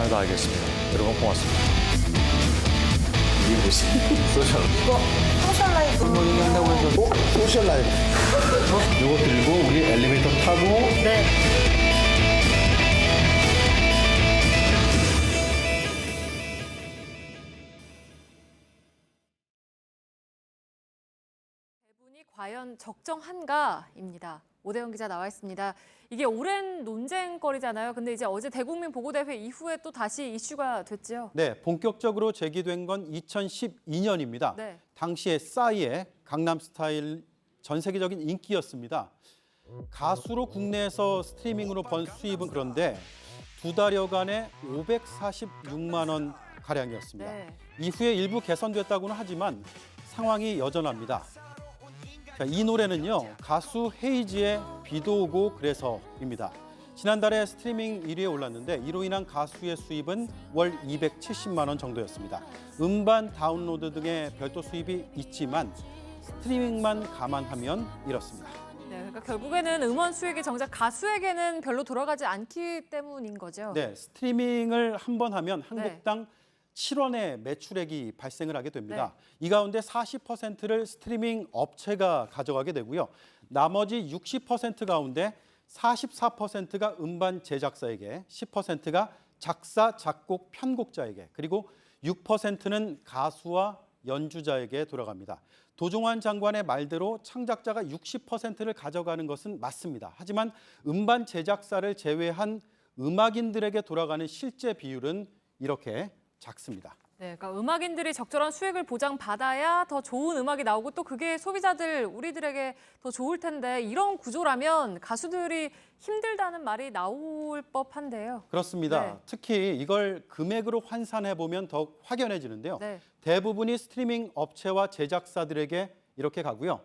통해서 알겠습니다. 여러분 고맙습니다. 이게 뭐지? 소셜. 이거 소셜 라이브. 뭐 얘기한다고 해서 소셜 라이브. 이거 들고 우리 엘리베이터 타고 네. 대분이 과연 적정한가입니다. 오대영 기자 나와 있습니다. 이게 오랜 논쟁거리잖아요. 근데 이제 어제 대국민 보고대회 이후에 또 다시 이슈가 됐죠. 네, 본격적으로 제기된 건 2012년입니다. 네. 당시에 싸이의 강남스타일 전 세계적인 인기였습니다. 가수로 국내에서 스트리밍으로 번 수입은 그런데 두 달여간에 546만 원 가량이었습니다. 네. 이후에 일부 개선됐다고는 하지만 상황이 여전합니다. 자, 이 노래는요, 가수 헤이지의 비도 오고 그래서입니다. 지난달에 스트리밍 1위에 올랐는데 이로 인한 가수의 수입은 월 270만 원 정도였습니다. 음반 다운로드 등의 별도 수입이 있지만 스트리밍만 감안하면 이렇습니다. 네, 그러니까 결국에는 음원 수익이 정작 가수에게는 별로 돌아가지 않기 때문인 거죠. 네, 스트리밍을 한 번 하면 한 곡당 7원의 매출액이 발생을 하게 됩니다. 이 가운데 40%를 스트리밍 업체가 가져가게 되고요. 나머지 60% 가운데 44%가 음반 제작사에게, 10%가 작사, 작곡, 편곡자에게, 그리고 6%는 가수와 연주자에게 돌아갑니다. 도종환 장관의 말대로 창작자가 60%를 가져가는 것은 맞습니다. 하지만 음반 제작사를 제외한 음악인들에게 돌아가는 실제 비율은 이렇게 작습니다. 네, 그러니까 음악인들이 적절한 수익을 보장받아야 더 좋은 음악이 나오고 또 그게 소비자들, 우리들에게 더 좋을 텐데 이런 구조라면 가수들이 힘들다는 말이 나올 법한데요. 그렇습니다. 네. 특히 이걸 금액으로 환산해 보면 더 확연해지는데요. 네. 대부분이 스트리밍 업체와 제작사들에게 이렇게 가고요.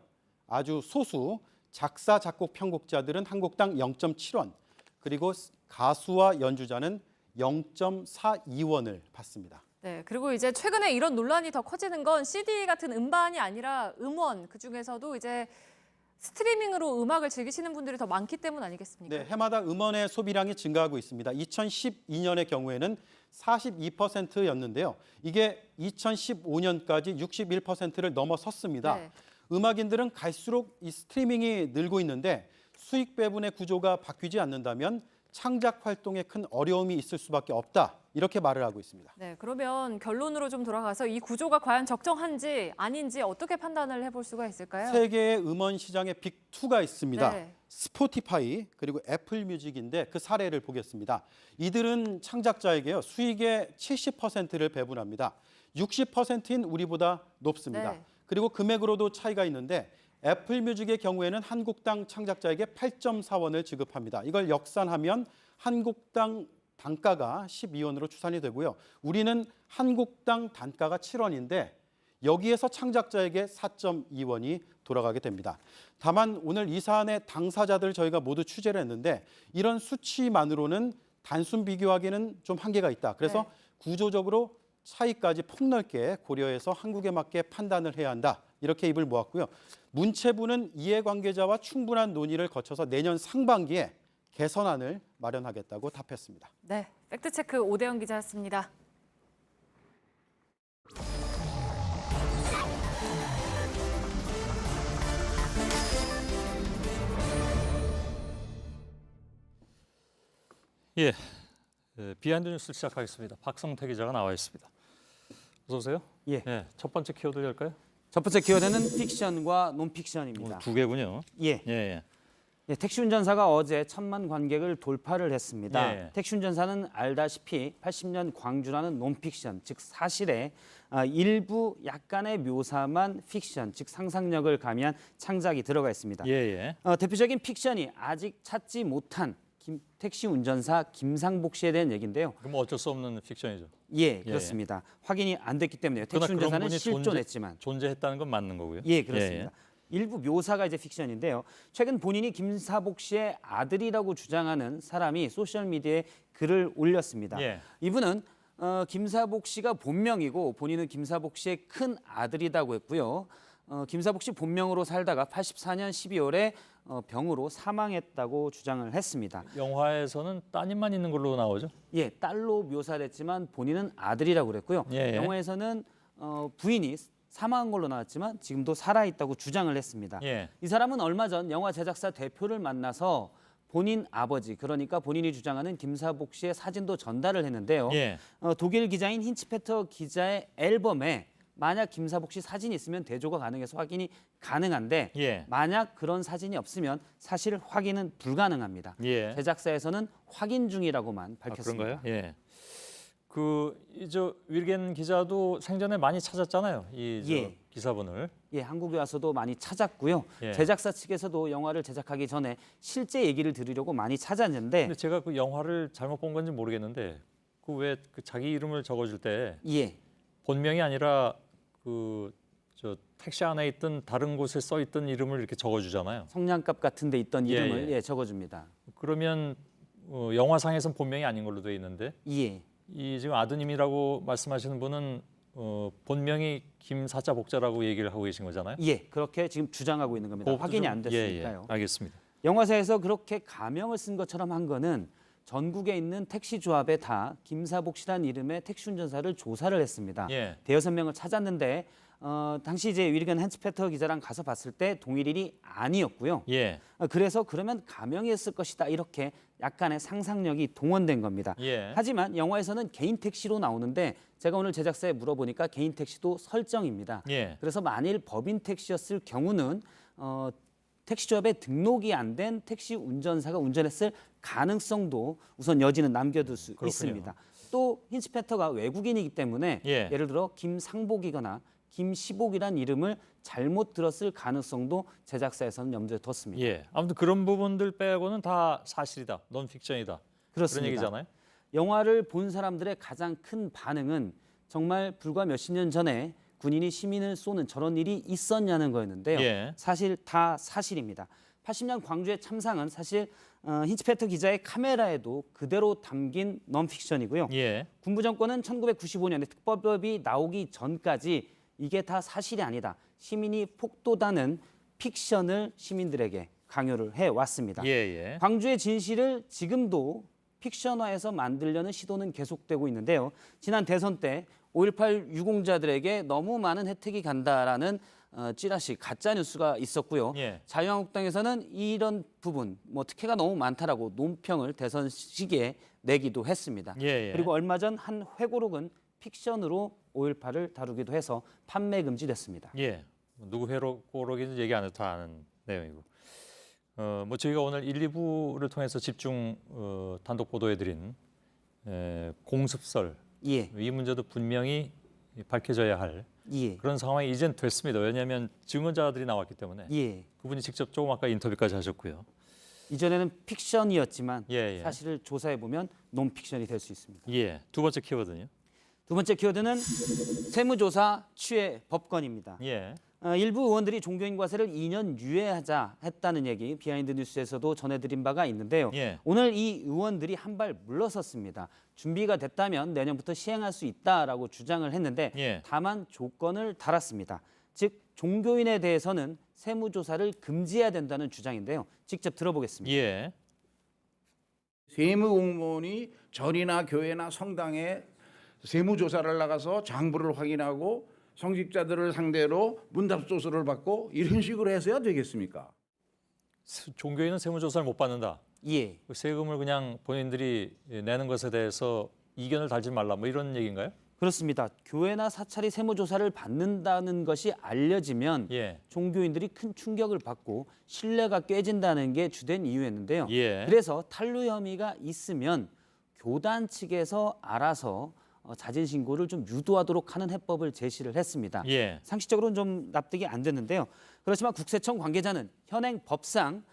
아주 소수 작사, 작곡, 편곡자들은 한 곡당 0.7원, 그리고 가수와 연주자는 0.42원을 받습니다. 네, 그리고 이제 최근에 이런 논란이 더 커지는 건 CD 같은 음반이 아니라 음원, 그중에서도 이제 스트리밍으로 음악을 즐기시는 분들이 더 많기 때문 아니겠습니까? 네, 해마다 음원의 소비량이 증가하고 있습니다. 2012년의 경우에는 42%였는데요. 이게 2015년까지 61%를 넘어섰습니다. 네. 음악인들은 갈수록 이 스트리밍이 늘고 있는데 수익 배분의 구조가 바뀌지 않는다면 창작 활동에 큰 어려움이 있을 수밖에 없다. 이렇게 말을 하고 있습니다. 네, 그러면 결론으로 좀 돌아가서 이 구조가 과연 적정한지 아닌지 어떻게 판단을 해볼 수가 있을까요? 세계의 음원 시장의 빅2가 있습니다. 네. 스포티파이 그리고 애플 뮤직인데 그 사례를 보겠습니다. 이들은 창작자에게요, 수익의 70%를 배분합니다. 60%인 우리보다 높습니다. 네. 그리고 금액으로도 차이가 있는데 애플 뮤직의 경우에는 한 곡당 창작자에게 8.4원을 지급합니다. 이걸 역산하면 한 곡당 단가가 12원으로 추산이 되고요. 우리는 한 곡당 단가가 7원인데 여기에서 창작자에게 4.2원이 돌아가게 됩니다. 다만 오늘 이 사안의 당사자들 저희가 모두 취재를 했는데 이런 수치만으로는 단순 비교하기는 좀 한계가 있다. 그래서 네. 구조적으로 차이까지 폭넓게 고려해서 한국에 맞게 판단을 해야 한다. 이렇게 입을 모았고요. 문체부는 이해관계자와 충분한 논의를 거쳐서 내년 상반기에 개선안을 마련하겠다고 답했습니다. 네, 팩트체크 오대영 기자였습니다. 예, 비하인드 뉴스 시작하겠습니다. 박성태 기자가 나와 있습니다. 어서 오세요. 예. 첫 번째 키워드 할까요? 첫 번째 키워드는 픽션과 논픽션입니다. 두 개군요. 예. 예. 택시 운전사가 어제 1,000만 관객을 돌파를 했습니다. 예. 택시 운전사는 알다시피 80년 광주라는 논픽션, 즉 사실의 일부 약간의 묘사만 픽션, 즉 상상력을 가미한 창작이 들어가 있습니다. 예. 대표적인 픽션이 아직 찾지 못한 택시 운전사 김상복 씨에 대한 얘기인데요. 그럼 어쩔 수 없는 픽션이죠. 예, 그렇습니다. 확인이 안 됐기 때문에요. 택시 그러나 그런 운전사는 분이 실존했지만. 존재했다는 건 맞는 거고요. 예, 그렇습니다. 일부 묘사가 이제 픽션인데요. 최근 본인이 김사복 씨의 아들이라고 주장하는 사람이 소셜 미디어에 글을 올렸습니다. 예. 이분은 김사복 씨가 본명이고 본인은 김사복 씨의 큰 아들이라고 했고요. 김사복 씨 본명으로 살다가 84년 12월에 병으로 사망했다고 주장을 했습니다. 영화에서는 따님만 있는 걸로 나오죠? 예, 딸로 묘사를 했지만 본인은 아들이라고 그랬고요. 예, 예. 영화에서는 부인이 사망한 걸로 나왔지만 지금도 살아있다고 주장을 했습니다. 예. 이 사람은 얼마 전 영화 제작사 대표를 만나서 본인 아버지, 그러니까 본인이 주장하는 김사복 씨의 사진도 전달을 했는데요. 예. 독일 기자인 힌츠페터 기자의 앨범에 만약 김사복 씨 사진이 있으면 대조가 가능해서 확인이 가능한데 예. 만약 그런 사진이 없으면 사실 확인은 불가능합니다. 예. 제작사에서는 확인 중이라고만 밝혔습니다. 그런가요? 예. 저 윌겐 기자도 생전에 많이 찾았잖아요. 예. 기사분을. 예, 한국에 와서도 많이 찾았고요. 예. 제작사 측에서도 영화를 제작하기 전에 실제 얘기를 들으려고 많이 찾았는데 근데 제가 그 영화를 잘못 본 건지 모르겠는데 그 왜 그 자기 이름을 적어줄 때 예, 본명이 아니라 저 택시 안에 있던 다른 곳에 써 있던 이름을 이렇게 적어주잖아요. 성냥갑 같은 데 있던 예, 이름을 예. 적어줍니다. 그러면 영화상에선 본명이 아닌 걸로 돼 있는데 예, 이 지금 아드님이라고 말씀하시는 분은 본명이 김사자 복자라고 얘기를 하고 계신 거잖아요. 예, 그렇게 지금 주장하고 있는 겁니다. 그것도 확인이 좀- 안 됐으니까요. 예, 예. 알겠습니다. 영화사에서 그렇게 가명을 쓴 것처럼 한 거는 전국에 있는 택시 조합에 다 김사복 씨라는 이름의 택시 운전사를 조사를 했습니다. 예. 대여섯 명을 찾았는데 당시 이제 윌건 헨츠페터 기자랑 가서 봤을 때 동일인이 아니었고요. 예. 그래서 그러면 가명이었을 것이다 이렇게 약간의 상상력이 동원된 겁니다. 예. 하지만 영화에서는 개인 택시로 나오는데 제가 오늘 제작사에 물어보니까 개인 택시도 설정입니다. 예. 그래서 만일 법인 택시였을 경우는 택시조합에 등록이 안 된 택시 운전사가 운전했을 가능성도 우선 여지는 남겨둘 수 그렇군요. 있습니다. 또 힌츠페터가 외국인이기 때문에 예. 예를 들어 김상복이거나 김시복이란 이름을 잘못 들었을 가능성도 제작사에서는 염두에 뒀습니다. 예. 아무튼 그런 부분들 빼고는 다 사실이다. 논픽션이다. 그렇습니다. 그런 얘기잖아요. 영화를 본 사람들의 가장 큰 반응은 정말 불과 몇십 년 전에 군인이 시민을 쏘는 저런 일이 있었냐는 거였는데요. 예. 사실 다 사실입니다. 80년 광주의 참상은 사실 힌츠페터 기자의 카메라에도 그대로 담긴 논픽션이고요. 예. 군부 정권은 1995년에 특법법이 나오기 전까지 이게 다 사실이 아니다. 시민이 폭도다는 픽션을 시민들에게 강요를 해왔습니다. 예, 예. 광주의 진실을 지금도 픽션화해서 만들려는 시도는 계속되고 있는데요. 지난 대선 때 5.18 유공자들에게 너무 많은 혜택이 간다라는 찌라시 가짜 뉴스가 있었고요. 예. 자유한국당에서는 이런 부분, 특혜가 너무 많다라고 논평을 대선 시기에 내기도 했습니다. 예, 예. 그리고 얼마 전 한 회고록은 픽션으로 5.18을 다루기도 해서 판매 금지됐습니다. 예. 누구 회로고록인지 얘기 안 해도 다 아는 내용이고. 저희가 오늘 1, 2부를 통해서 집중 단독 보도해드린 공습설 예, 이 문제도 분명히 밝혀져야 할 예, 그런 상황이 이젠 됐습니다. 왜냐하면 증언자들이 나왔기 때문에 예. 그분이 직접 조금 아까 인터뷰까지 하셨고요. 이전에는 픽션이었지만 예, 예. 사실을 조사해 보면 논픽션이 될 수 있습니다. 예. 두 번째 키워드는요. 두 번째 키워드는 세무조사 취해 법건입니다. 예. 일부 의원들이 종교인 과세를 2년 유예하자 했다는 얘기 비하인드 뉴스에서도 전해드린 바가 있는데요. 예. 오늘 이 의원들이 한 발 물러섰습니다. 준비가 됐다면 내년부터 시행할 수 있다라고 주장을 했는데 예. 다만 조건을 달았습니다. 즉 종교인에 대해서는 세무조사를 금지해야 된다는 주장인데요. 직접 들어보겠습니다. 예. 세무공무원이 절이나 교회나 성당에 세무조사를 나가서 장부를 확인하고 성직자들을 상대로 문답조서를 받고 이런 식으로 해서야 되겠습니까? 종교인은 세무조사를 못 받는다. 예, 그 세금을 그냥 본인들이 내는 것에 대해서 이견을 달지 말라 뭐 이런 얘기인가요? 그렇습니다. 교회나 사찰이 세무조사를 받는다는 것이 알려지면 예. 종교인들이 큰 충격을 받고 신뢰가 깨진다는 게 주된 이유였는데요. 예. 그래서 탈루 혐의가 있으면 교단 측에서 알아서 자진 신고를 좀 유도하도록 하는 해법을 제시를 했습니다. 예. 상식적으로는 좀 납득이 안 됐는데요. 그렇지만 국세청 관계자는 현행 법상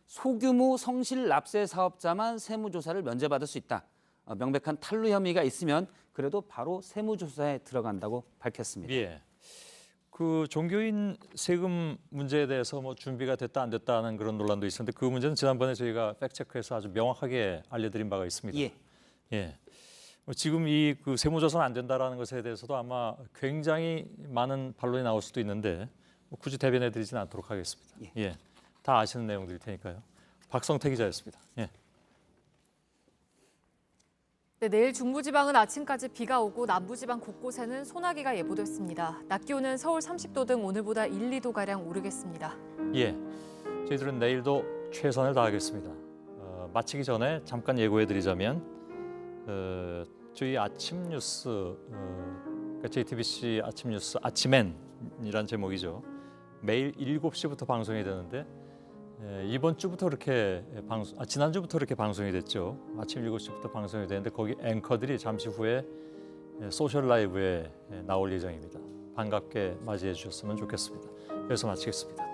소규모 성실 납세 사업자만 세무조사를 면제받을 수 있다. 명백한 탈루 혐의가 있으면 그래도 바로 세무조사에 들어간다고 밝혔습니다. 예. 그 종교인 세금 문제에 대해서 뭐 준비가 됐다 안 됐다는 그런 논란도 있었는데 그 문제는 지난번에 저희가 팩트체크해서 아주 명확하게 알려드린 바가 있습니다. 예. 예. 지금 이 그 세무조사는 안 된다라는 것에 대해서도 아마 굉장히 많은 반론이 나올 수도 있는데 뭐 굳이 대변해드리지는 않도록 하겠습니다. 예, 다 아시는 내용들일 테니까요. 박성태 기자였습니다. 예. 네, 내일 중부지방은 아침까지 비가 오고 남부지방 곳곳에는 소나기가 예보됐습니다. 낮 기온은 서울 30도 등 오늘보다 1, 2도 가량 오르겠습니다. 예, 저희들은 내일도 최선을 다하겠습니다. 마치기 전에 잠깐 예고해드리자면 저희 아침 뉴스, 그러니까 JTBC 아침 뉴스 아침엔이란 제목이죠. 매일 7시부터 방송이 되는데 이번 주부터 그렇게 지난주부터 그렇게 방송이 됐죠. 아침 7시부터 방송이 되는데 거기 앵커들이 잠시 후에 소셜 라이브에 나올 예정입니다. 반갑게 맞이해 주셨으면 좋겠습니다. 여기서 마치겠습니다.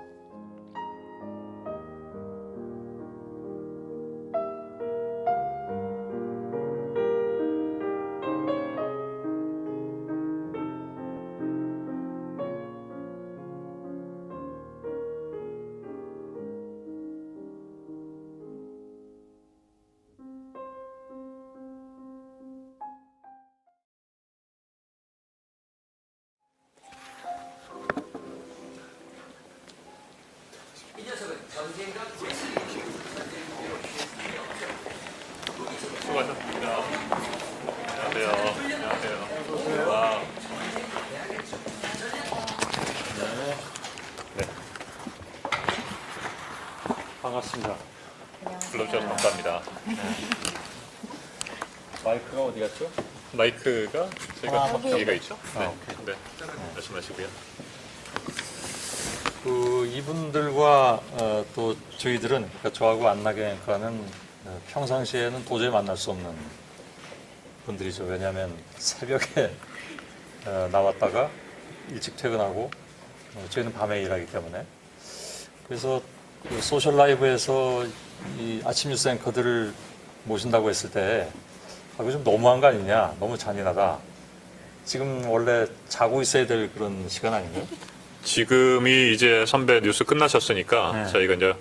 수고하셨습니다. 안녕하세요. 안녕하세요. 와. 네. 반갑습니다. 불러주셔서 감사합니다. 마이크가 어디 갔죠? 마이크가 저희가 여기가 있죠? 네. 오케이. 네. 말씀하시고요. 그 이분들과 또 저희들은 그러니까 저하고 안나경 앵커는 평상시에는 도저히 만날 수 없는 분들이죠. 왜냐하면 새벽에 나왔다가 일찍 퇴근하고 저희는 밤에 일하기 때문에 그래서 그 소셜 라이브에서 이 아침 뉴스 앵커들을 모신다고 했을 때 이거 좀 너무한 거 아니냐, 너무 잔인하다. 지금 원래 자고 있어야 될 그런 시간 아닌가요? 지금이 이제 선배 뉴스 끝나셨으니까 네. 저희가 이제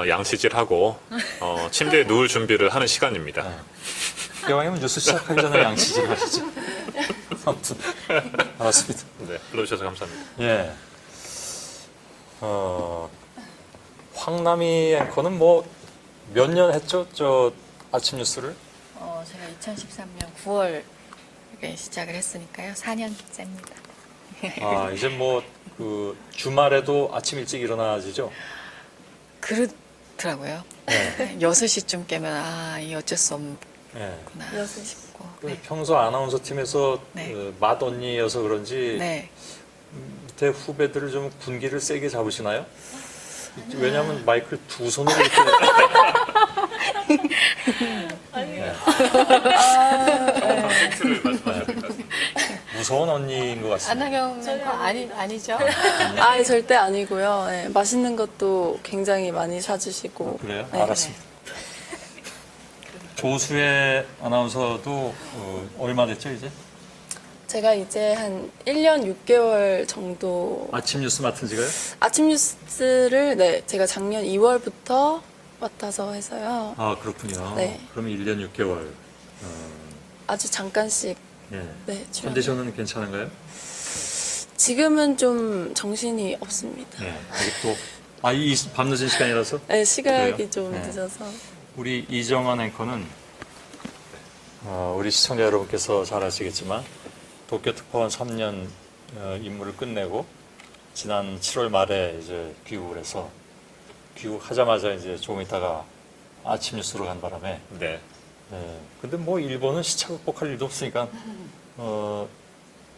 양치질하고 침대에 누울 준비를 하는 시간입니다. 기왕이면 뉴스 시작하기 전에 양치질 하시죠. 아무튼 알았습니다. 네. 불러주셔서 감사합니다. 예. 황남희 앵커는 뭐 몇 년 했죠? 저 아침 뉴스를? 제가 2013년 9월에 시작을 했으니까요. 4년째입니다. 아, 이제 뭐 그 주말에도 아침 일찍 일어나지죠? 그렇더라고요. 네. 6시쯤 깨면 이 어쩔 수 없구나 네. 싶고. 그 네. 평소 아나운서 팀에서 네. 맏 언니여서 그런지 네. 밑에 후배들을 좀 군기를 세게 잡으시나요? 왜냐하면 마이크를 두 손으로 이렇게 팩트를 말씀하셔야 될 것 같습니다. 무서운 언니인 것 같습니다. 안나경 아니죠? 아, 절대 아니고요. 네, 맛있는 것도 굉장히 많이 사주시고. 그래요? 네. 알았습니다. 조수혜 아나운서도 얼마 됐죠 이제? 제가 이제 한 1년 6개월 정도 아침 뉴스 맡은 지가요? 아침 뉴스를 네, 제가 작년 2월부터 맡아서 해서요. 아 그렇군요. 네. 그럼 1년 6개월. 아주 잠깐씩 예. 네, 출연. 컨디션은 괜찮은가요? 지금은 좀 정신이 없습니다. 네. 아직도 이 밤늦은 시간이라서 네, 시각이 그래요? 좀 네. 늦어서. 우리 이정환 앵커는 우리 시청자 여러분께서 잘 아시겠지만 도쿄특파원 3년 임무를 끝내고 지난 7월 말에 이제 귀국을 해서 귀국하자마자 이제 조금 있다가 아침 뉴스로 간 바람에 네. 근데 뭐 일본은 시차 극복할 일도 없으니까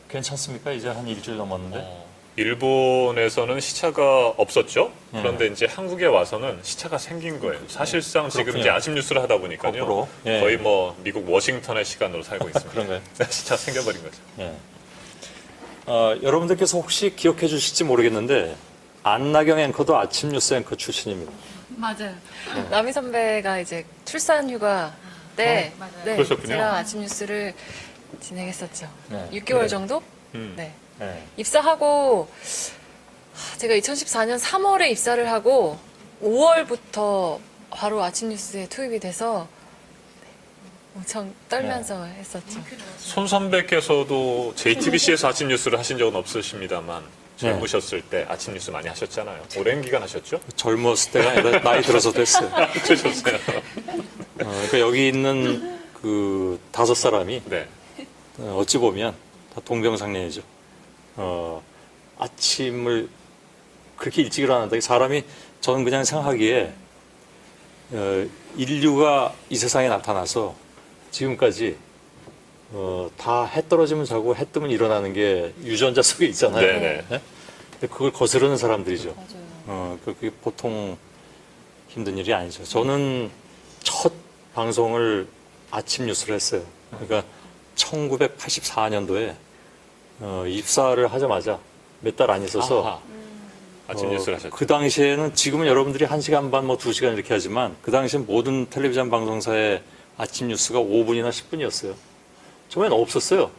괜찮습니까? 이제 한 일주일 넘었는데 일본에서는 시차가 없었죠. 네. 그런데 이제 한국에 와서는 시차가 생긴 거예요. 사실상 지금 그렇군요. 이제 아침 뉴스를 하다 보니까요. 거꾸로. 예. 거의 뭐 미국 워싱턴의 시간으로 살고 있습니다. 그런가요? 시차 생겨버린 거죠. 예. 여러분들께서 혹시 기억해 주실지 모르겠는데 안나경 앵커도 아침 뉴스 앵커 출신입니다. 맞아요. 남희 선배가 이제 출산 휴가 때 네, 그러셨군요. 제가 아침 뉴스를 진행했었죠. 네. 6개월 정도? 음. 네. 네. 입사하고 제가 2014년 3월에 입사를 하고 5월부터 바로 아침 뉴스에 투입이 돼서 엄청 떨면서 했었죠. 손 선배께서도 JTBC에서 아침 뉴스를 하신 적은 없으십니다만 젊으셨을 때 아침 뉴스 많이 하셨잖아요. 오랜 기간 하셨죠? 젊었을 때가 아니라 나이 들어서도 했어요. 그러셨어요. 그러니까 여기 있는 그 5사람이 네. 어찌 보면 다 동병상련이죠. 아침을 그렇게 일찍 일어난다. 사람이 저는 그냥 생각하기에 인류가 이 세상에 나타나서 지금까지 다 해 떨어지면 자고 해 뜨면 일어나는 게 유전자 속에 있잖아요. 네네. 네? 근데 그걸 거스르는 사람들이죠. 그게 보통 힘든 일이 아니죠. 저는 첫 방송을 아침 뉴스를 했어요. 그러니까 1984년도에 입사를 하자마자 몇 달 안 있어서 아하. 아침 뉴스를 하셨죠. 그 당시에는 지금은 여러분들이 1시간 반, 뭐 2시간 이렇게 하지만 그 당시엔 모든 텔레비전 방송사의 아침 뉴스가 5분이나 10분이었어요. 처음엔 없었어요.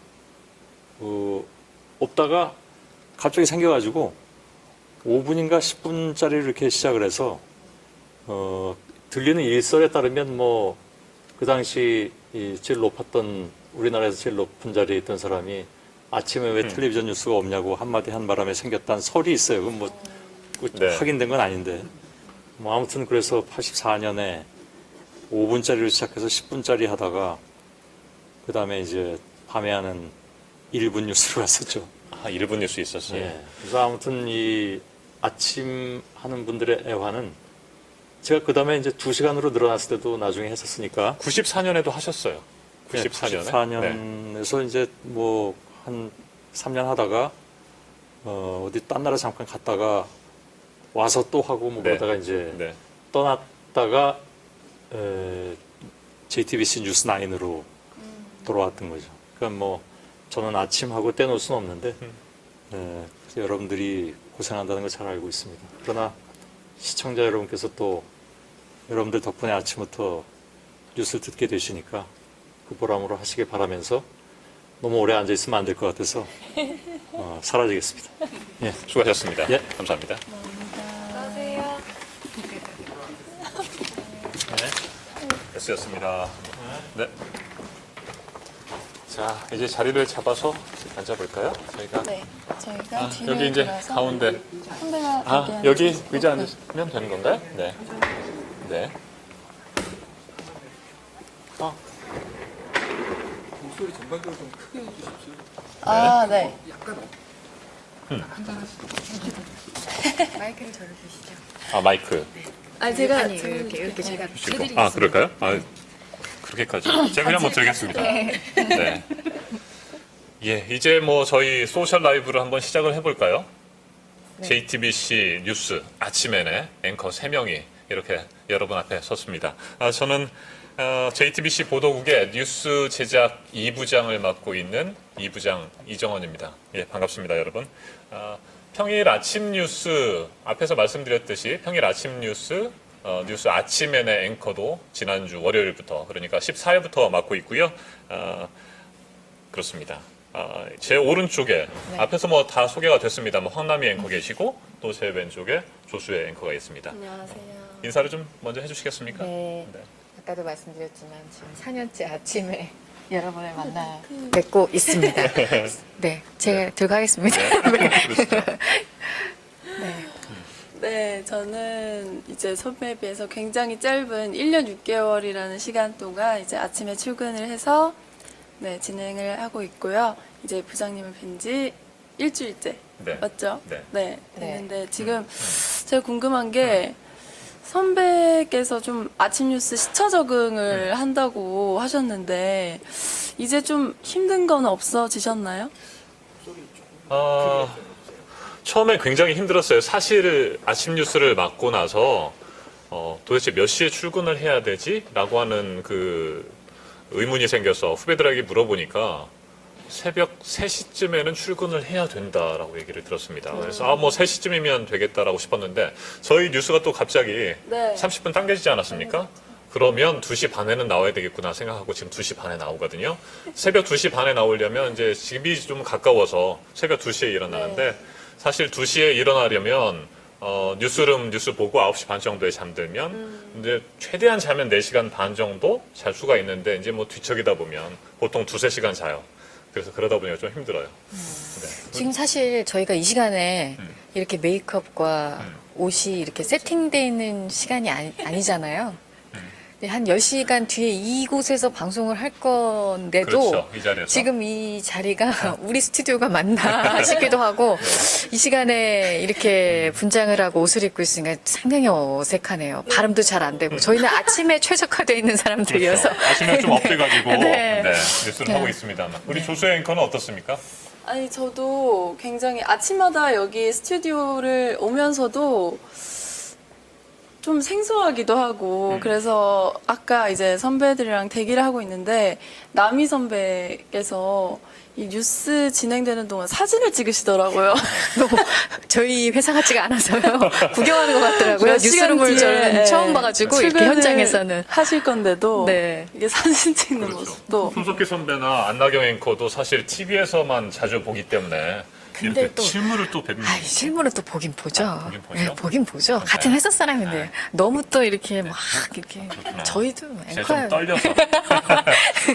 없다가 갑자기 생겨가지고 5분인가 10분짜리를 이렇게 시작을 해서 들리는 일설에 따르면 뭐 그 당시 제일 높았던 우리나라에서 제일 높은 자리에 있던 사람이 아침에 왜 텔레비전 뉴스가 없냐고 한마디 한 바람에 생겼다는 설이 있어요. 그건 뭐 네. 확인된 건 아닌데 뭐 아무튼 그래서 84년에 5분짜리로 시작해서 10분짜리 하다가 그 다음에 이제 밤에 하는 1분 뉴스로 갔었죠. 아, 1분 뉴스 있었어요. 예. 그래서 아무튼 이 아침 하는 분들의 애환은 제가 그 다음에 이제 2시간으로 늘어났을 때도 나중에 했었으니까 94년에도 하셨어요. 94년에. 94년에서 이제 뭐 한 3년 하다가 어디 딴 나라 잠깐 갔다가 와서 또 하고 뭐 네. 그러다가 이제 네. 떠났다가 JTBC 뉴스 9으로 돌아왔던 거죠. 그러니까 뭐 저는 아침하고 떼놓을 수는 없는데 그래서 여러분들이 고생한다는 걸 잘 알고 있습니다. 그러나 시청자 여러분께서 또 여러분들 덕분에 아침부터 뉴스를 듣게 되시니까 그 보람으로 하시길 바라면서 너무 오래 앉아 있으면 안 될 것 같아서 사라지겠습니다. 예. 수고하셨습니다. 예. 감사합니다. 안녕하세요. S였습니다. 네. 자, 이제 자리를 잡아서 앉아볼까요? 저희가 네, 저희가 뒤를 여기 이제 돌아서 가운데. 선배가 여기 의자 앉으면 되는 건가요? 네. 네. 아, 네. 마이크를 저를 주시죠. 아, 마이크. 아, 제가 이렇게 제가 아, 그럴까요? 아, 그렇게까지. 제가 그냥 못 드리겠습니다. 네. 예, 이제 뭐 저희 소셜 라이브를 한번 시작을 해볼까요? JTBC 뉴스 아침에네 앵커 3명이 이렇게 여러분 앞에 섰습니다. 저는 JTBC 보도국의 뉴스 제작 2부장을 맡고 있는 2부장 이정원입니다. 예, 반갑습니다, 여러분. 평일 아침 뉴스 앞에서 말씀드렸듯이 평일 아침 뉴스 뉴스 아침에네 앵커도 지난주 월요일부터 그러니까 14일부터 맡고 있고요. 그렇습니다. 제 오른쪽에 앞에서 뭐 다 소개가 됐습니다. 뭐 황남희 앵커 계시고 또 제 왼쪽에 조수혜 앵커가 있습니다. 안녕하세요. 인사를 좀 먼저 해주시겠습니까? 네. 네. 아까도 말씀드렸지만 지금 4년째 아침에 여러분을 만나 뵙고 있습니다. 네, 제가 들어가겠습니다. 네, 저는 이제 선배에 비해서 굉장히 짧은 1년 6개월이라는 시간 동안 이제 아침에 출근을 해서 네, 진행을 하고 있고요. 이제 부장님을 뵌 지 일주일째 네. 맞죠? 네. 네, 됐는데 지금 제가 궁금한 게 선배께서 좀 아침 뉴스 시차 적응을 한다고 하셨는데 이제 좀 힘든 건 없어지셨나요? 처음에 굉장히 힘들었어요. 사실 아침 뉴스를 맡고 나서 도대체 몇 시에 출근을 해야 되지? 라고 하는 그 의문이 생겨서 후배들에게 물어보니까 새벽 3시쯤에는 출근을 해야 된다라고 얘기를 들었습니다. 그래서 뭐 3시쯤이면 되겠다라고 싶었는데 저희 뉴스가 또 갑자기 네. 30분 당겨지지 않았습니까? 그러면 2시 반에는 나와야 되겠구나 생각하고 지금 2시 반에 나오거든요. 새벽 2시 반에 나오려면 이제 집이 좀 가까워서 새벽 2시에 일어나는데 사실 2시에 일어나려면 뉴스룸 뉴스 보고 9시 반 정도에 잠들면 이제 최대한 자면 4시간 반 정도 잘 수가 있는데 이제 뭐 뒤척이다 보면 보통 2-3시간 자요. 그래서 그러다 보니까 좀 힘들어요. 네. 지금 사실 저희가 이 시간에 이렇게 메이크업과 옷이 이렇게 세팅돼 있는 시간이 아니잖아요. 근데 한 10시간 뒤에 이곳에서 방송을 할 건데도 그렇죠. 이 자리에서. 지금 이 자리가 우리 스튜디오가 맞나 싶기도 하고 이 시간에 이렇게 분장을 하고 옷을 입고 있으니까 상당히 어색하네요. 발음도 잘 안 되고 저희는 아침에 최적화되어 있는 사람들이어서 그렇죠. 아침에 좀 업돼가지고 네. 네, 뉴스를 하고 있습니다만 우리 조수 앵커는 어떻습니까? 아니 저도 굉장히 아침마다 여기 스튜디오를 오면서도 좀 생소하기도 하고 그래서 아까 이제 선배들이랑 대기를 하고 있는데 남희 선배께서 이 뉴스 진행되는 동안 사진을 찍으시더라고요. 저희 회사 같지가 않아서요. 구경하는 것 같더라고요. 몇 시간 뉴스룸을 저는 뒤에 처음 봐가지고 이렇게 출근을 현장에서는. 하실 건데도 네. 이게 사진 찍는 그렇죠. 모습도 손석희 선배나 안나경 앵커도 사실 TV에서만 자주 보기 때문에 근데 이렇게 또- 실물을 또 뵙는 아이, 실물은 또 보긴 보죠. 보긴 보죠? 네, 보긴 보죠. 같은 회사 사람인데 너무 또 이렇게 막 이렇게 저희도 제가 좀 앵커야. 떨려서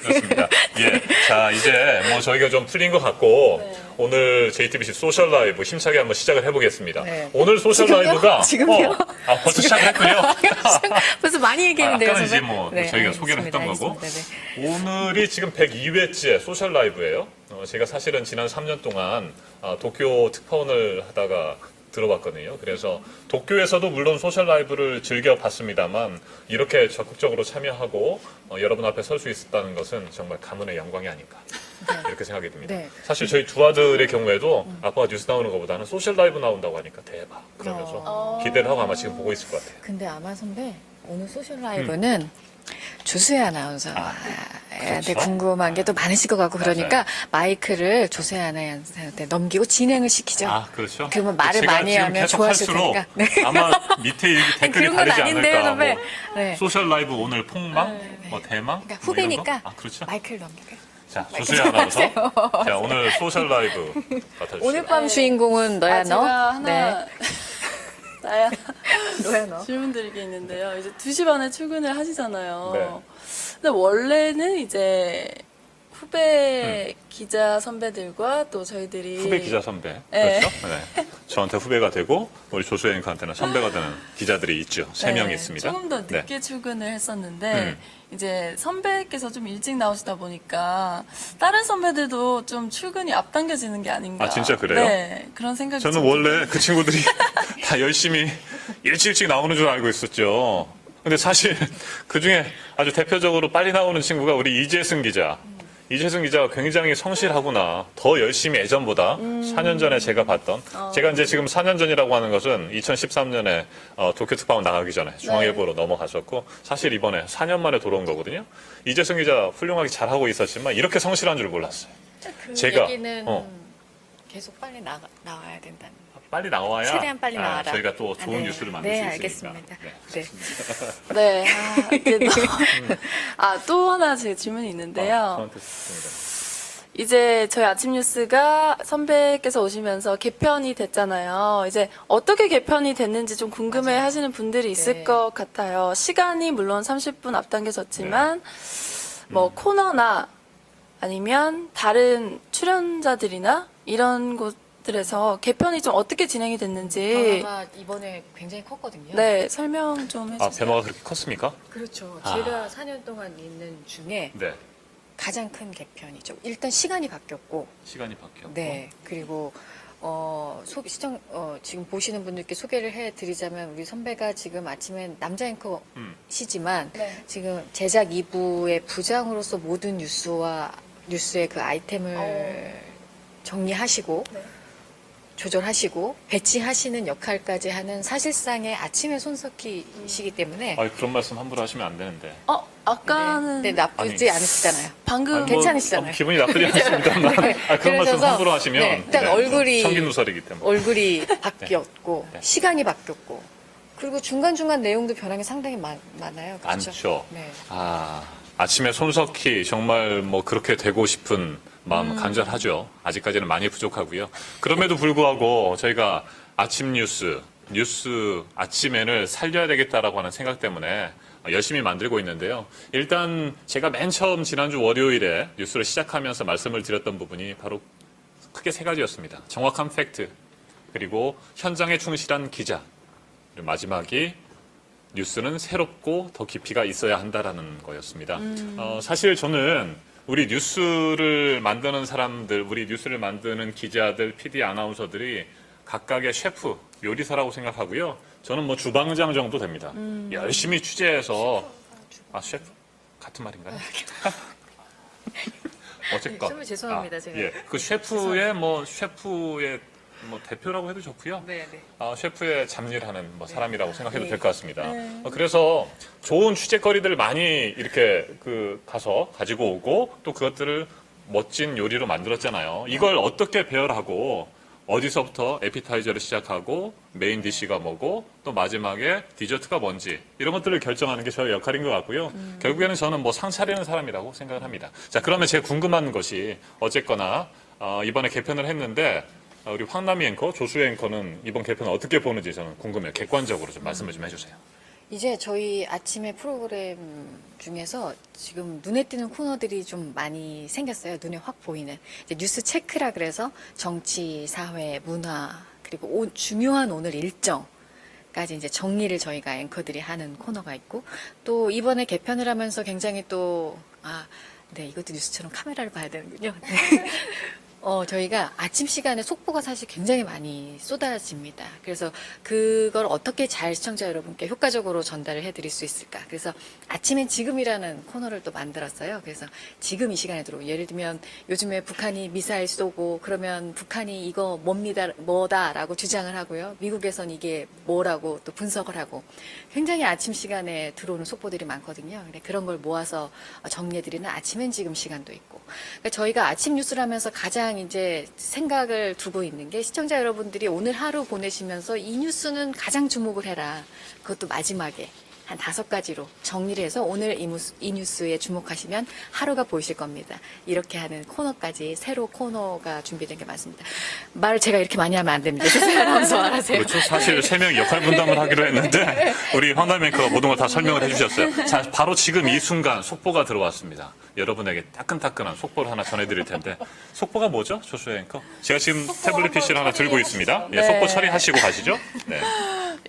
그렇습니다. 예, 자 이제 뭐 저희가 좀 풀린 것 같고 오늘 JTBC 소셜 라이브 힘차게 한번 시작을 해보겠습니다. 네. 오늘 소셜 지금요? 라이브가 지금요? 벌써 시작했군요. 벌써 많이 얘기했는데요. 아까는 이제 선배? 뭐 네, 저희가 소개를 알겠습니다. 했던 거고 알겠습니다. 네. 오늘이 지금 102회째 소셜 라이브예요. 제가 사실은 지난 3년 동안 도쿄 특파원을 하다가 들어봤거든요. 그래서 도쿄에서도 물론 소셜 라이브를 즐겨봤습니다만 이렇게 적극적으로 참여하고 여러분 앞에 설 수 있었다는 것은 정말 가문의 영광이 아닌가 이렇게 생각이 듭니다. 네. 사실 저희 두 아들의 경우에도 아빠가 뉴스 나오는 것보다는 소셜 라이브 나온다고 하니까 대박 그러면서 기대를 하고 아마 지금 보고 있을 것 같아요. 근데 아마 선배 오늘 소셜 라이브는 조수혜 아나운서한테 궁금한 게 또 많으실 것 같고 그러니까 마이크를 조수혜 아나운서한테 넘기고 진행을 시키죠. 아, 그렇죠. 그러면 말을 제가 많이 지금 하면 계속 좋아하실 할수록 테니까. 네. 아마 밑에 이 댓글이 그런 건 다르지 아닌데요, 않을까. 선배. 뭐 네. 소셜 라이브 오늘 폭망, 뭐 대망, 그러니까 뭐 이런 후배니까 거? 아, 그렇죠. 마이크를 넘기고. 자, 조수희 아나운서. 자, 오늘 소셜 라이브 맡아주시죠. 오늘 밤 주인공은 너야 너. 제가 하나 나야 너야 너. 질문 드릴 게 있는데요. 이제 2시 반에 출근을 하시잖아요. 네. 근데 원래는 이제 후배 기자 선배들과 또 저희들이 후배 기자 선배. 네. 그렇죠? 네. 저한테 후배가 되고 우리 조수희 앵커한테는 선배가 되는 기자들이 있죠. 3명이 네, 있습니다. 조금 더 늦게 네. 출근을 했었는데 이제 선배께서 좀 일찍 나오시다 보니까 다른 선배들도 좀 출근이 앞당겨지는 게 아닌가. 아, 진짜 그래요? 네, 그런 생각이 저는 좀 원래 그 친구들이 다 열심히 일찍 나오는 줄 알고 있었죠. 근데 사실 그 중에 아주 대표적으로 빨리 나오는 친구가 우리 이재승 기자. 이재승 기자가 굉장히 성실하구나. 더 열심히 예전보다 4년 전에 제가 봤던. 제가 이제 지금 4년 전이라고 하는 것은 2013년에 도쿄 특파원 나가기 전에 중앙일보로 넘어갔었고 사실 이번에 4년 만에 돌아온 거거든요. 이재승 기자 훌륭하게 잘하고 있었지만 이렇게 성실한 줄 몰랐어요. 그 제가 얘기는 계속 빨리 나와야 된다는. 빨리 나와야 최대한 빨리 나와라. 저희가 또 좋은 네. 뉴스를 만들 네, 수 있으니까. 알겠습니다. 네. 네. 네. 이제 또 하나 제 질문이 있는데요. 저한테 좋습니다. 이제 저희 아침 뉴스가 선배께서 오시면서 개편이 됐잖아요. 이제 어떻게 개편이 됐는지 좀 궁금해 하시는 분들이 있을 네. 것 같아요. 시간이 물론 30분 앞당겨졌지만 뭐 코너나 아니면 다른 출연자들이나 이런 곳들에서 개편이 좀 어떻게 진행이 됐는지 변화가 이번에 굉장히 컸거든요. 네, 설명 좀 아, 해주세요. 변화가 그렇게 컸습니까? 그렇죠. 아. 제가 4년 동안 있는 중에 네. 가장 큰 개편이죠. 일단 시간이 바뀌었고, 시간이 바뀌었고. 네. 그리고 지금 보시는 분들께 소개를 해드리자면 우리 선배가 지금 아침엔 남자 앵커시지만 네. 지금 제작 2부의 부장으로서 모든 뉴스의 그 아이템을 정리하시고 네. 조절하시고 배치하시는 역할까지 하는 사실상의 아침의 손석희시기 때문에 아, 그런 말씀 함부로 하시면 안 되는데. 아까는 네, 나쁘지 않으시잖아요. 방금 아니, 괜찮으시잖아요. 기분이 나쁘지 않습니다만 아, 그런 말씀 그러셔서, 함부로 하시면 네, 일단 얼굴이- 청긴누설이기 때문에. 얼굴이 바뀌었고 네. 시간이 바뀌었고 그리고 중간중간 내용도 변한 게 상당히 많아요. 그렇죠? 많죠. 네. 아침에 손석희 정말 뭐 그렇게 되고 싶은 마음 간절하죠. 아직까지는 많이 부족하고요. 그럼에도 불구하고 저희가 아침 뉴스 뉴스 아침엔을 살려야 되겠다라고 하는 생각 때문에 열심히 만들고 있는데요. 일단 제가 맨 처음 지난주 월요일에 뉴스를 시작하면서 말씀을 드렸던 부분이 바로 크게 세 가지였습니다. 정확한 팩트, 그리고 현장에 충실한 기자, 그리고 마지막이 뉴스는 새롭고 더 깊이가 있어야 한다라는 거였습니다. 사실 저는 우리 뉴스를 만드는 사람들, 우리 뉴스를 만드는 기자들, PD 아나운서들이 각각의 셰프, 요리사라고 생각하고요. 저는 뭐 주방장 정도 됩니다. 열심히 취재해서 셰프 같은 말인가요? 어쨌건 정말 죄송합니다, 제가. 예, 그 셰프의 대표라고 해도 좋고요. 네. 셰프의 잡일하는 사람이라고 생각해도 될 것 같습니다. 그래서 좋은 취재거리들 많이 이렇게 가서 가지고 오고 또 그것들을 멋진 요리로 만들었잖아요. 이걸 어떻게 배열하고 어디서부터 에피타이저를 시작하고 메인 디시가 뭐고 또 마지막에 디저트가 뭔지 이런 것들을 결정하는 게 저의 역할인 것 같고요. 결국에는 저는 상 차리는 사람이라고 생각을 합니다. 자, 그러면 제가 궁금한 것이 어쨌거나 이번에 개편을 했는데 우리 황남희 앵커, 조수혜 앵커는 이번 개편을 어떻게 보는지 저는 궁금해요. 객관적으로 좀 말씀을 좀 해주세요. 이제 저희 아침에 프로그램 중에서 지금 눈에 띄는 코너들이 좀 많이 생겼어요. 눈에 확 보이는. 이제 뉴스 체크라 그래서 정치, 사회, 문화, 그리고 중요한 오늘 일정까지 이제 정리를 저희가 앵커들이 하는 코너가 있고, 또 이번에 개편을 하면서 굉장히 네, 이것도 뉴스처럼 카메라를 봐야 되는군요. 네. 저희가 아침 시간에 속보가 사실 굉장히 많이 쏟아집니다. 그래서 그걸 어떻게 잘 시청자 여러분께 효과적으로 전달을 해드릴 수 있을까. 그래서 아침엔 지금이라는 코너를 또 만들었어요. 그래서 지금 이 시간에 예를 들면 요즘에 북한이 미사일 쏘고 그러면 북한이 이거 뭐다라고 주장을 하고요. 미국에선 이게 뭐라고 또 분석을 하고 굉장히 아침 시간에 들어오는 속보들이 많거든요. 그런 걸 모아서 정리해드리는 아침엔 지금 시간도 있고. 그러니까 저희가 아침 뉴스를 하면서 가장 이제 생각을 두고 있는 게 시청자 여러분들이 오늘 하루 보내시면서 이 뉴스는 가장 주목을 해라. 그것도 마지막에 한 5가지로 정리를 해서 오늘 이 뉴스에 주목하시면 하루가 보이실 겁니다. 이렇게 하는 코너까지 새로 코너가 준비된 게 많습니다. 말을 제가 이렇게 많이 하면 안 됩니다. 조수혜 아나운서 알아세요. 그렇죠. 사실 3명이 역할 분담을 하기로 했는데 우리 황남희 앵커가 모든 걸 다 설명을 해주셨어요. 자, 바로 지금 이 순간 속보가 들어왔습니다. 여러분에게 따끈따끈한 속보를 하나 전해드릴 텐데 속보가 뭐죠? 조수혜 앵커? 제가 지금 태블릿 PC를 하나 들고 있습니다. 예, 속보 처리하시고 가시죠. 네.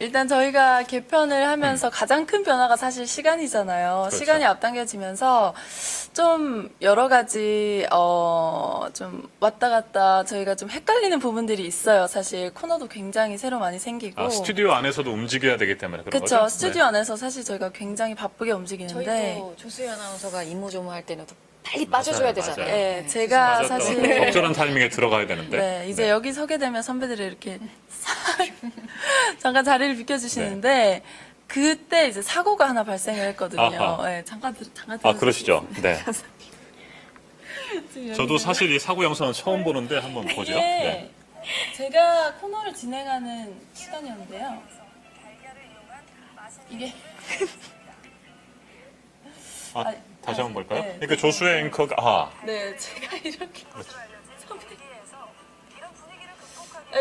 일단 저희가 개편을 하면서 가장 큰 변화가 사실 시간이잖아요. 그렇죠. 시간이 앞당겨지면서 좀 여러 가지 좀 왔다 갔다 저희가 좀 헷갈리는 부분들이 있어요. 사실 코너도 굉장히 새로 많이 생기고. 스튜디오 안에서도 움직여야 되기 때문에 그런 그렇죠. 거죠? 스튜디오 안에서 사실 저희가 굉장히 바쁘게 움직이는데. 저희도 조수혜 아나운서가 이모조모할 때는 또 빨리 빠져줘야 되잖아요. 맞아요. 네, 제가 맞았죠. 사실 적절한 타이밍에 들어가야 되는데. 네, 이제 여기 서게 되면 선배들이 이렇게 잠깐 자리를 비켜주시는데 그때 이제 사고가 하나 발생을 했거든요. 아하. 네, 잠깐 그러시죠. 네. 저도 사실 이 사고 영상은 처음 보는데 한번 보죠. 이게 네. 제가 코너를 진행하는 시간이었는데요. 이게 다시 한번 볼까요? 네. 그러니까 조수혜 앵커가 네, 제가 이렇게 선배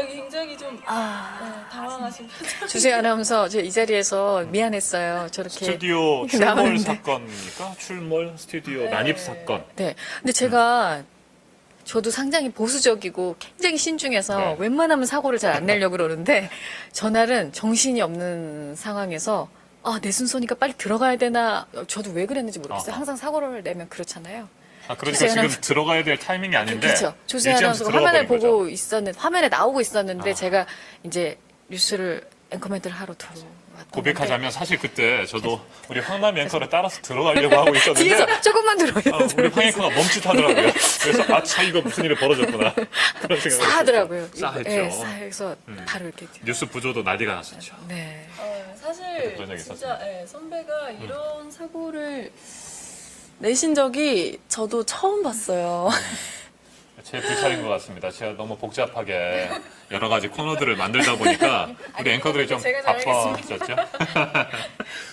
굉장히 좀 당황하신 표정. 조수혜 아나운서 이 자리에서 미안했어요. 저렇게 스튜디오 출몰 나오는데. 사건입니까? 출몰 스튜디오 난입 사건. 네. 근데 제가 저도 상당히 보수적이고 굉장히 신중해서 네. 웬만하면 사고를 잘 안 내려고 그러는데 전날은 정신이 없는 상황에서 내 순서니까 빨리 들어가야 되나. 저도 왜 그랬는지 모르겠어요. 아하. 항상 사고를 내면 그렇잖아요. 그러니까 조수혜 지금 아나운서. 들어가야 될 타이밍이 아닌데. 그렇죠. 조수혜 일찌감치 아나운서가 들어가 화면을 버린 보고 거죠. 있었는데 화면에 나오고 있었는데 아. 제가 이제 뉴스를 앵커맨들 하러 들어왔던 고백하자면 사실 그때 저도 우리 황남희 앵커를 따라서 들어가려고 하고 있었는데 뒤에서 조금만 들어요. 우리 황 앵커가 멈칫하더라고요. 그래서 아차 이거 무슨 일이 벌어졌구나 그런 생각을 싸하더라고요. 싸했죠. 네, 싸해서 바로 이렇게. 뉴스 부조도 난리가 났었죠. 네. 사실 그런 적이 진짜 선배가 이런 사고를 내신 적이 저도 처음 봤어요. 제 불찰인 것 같습니다. 제가 너무 복잡하게 여러 가지 코너들을 만들다 보니까 우리 앵커들이 좀 제가 잘 바빠졌죠.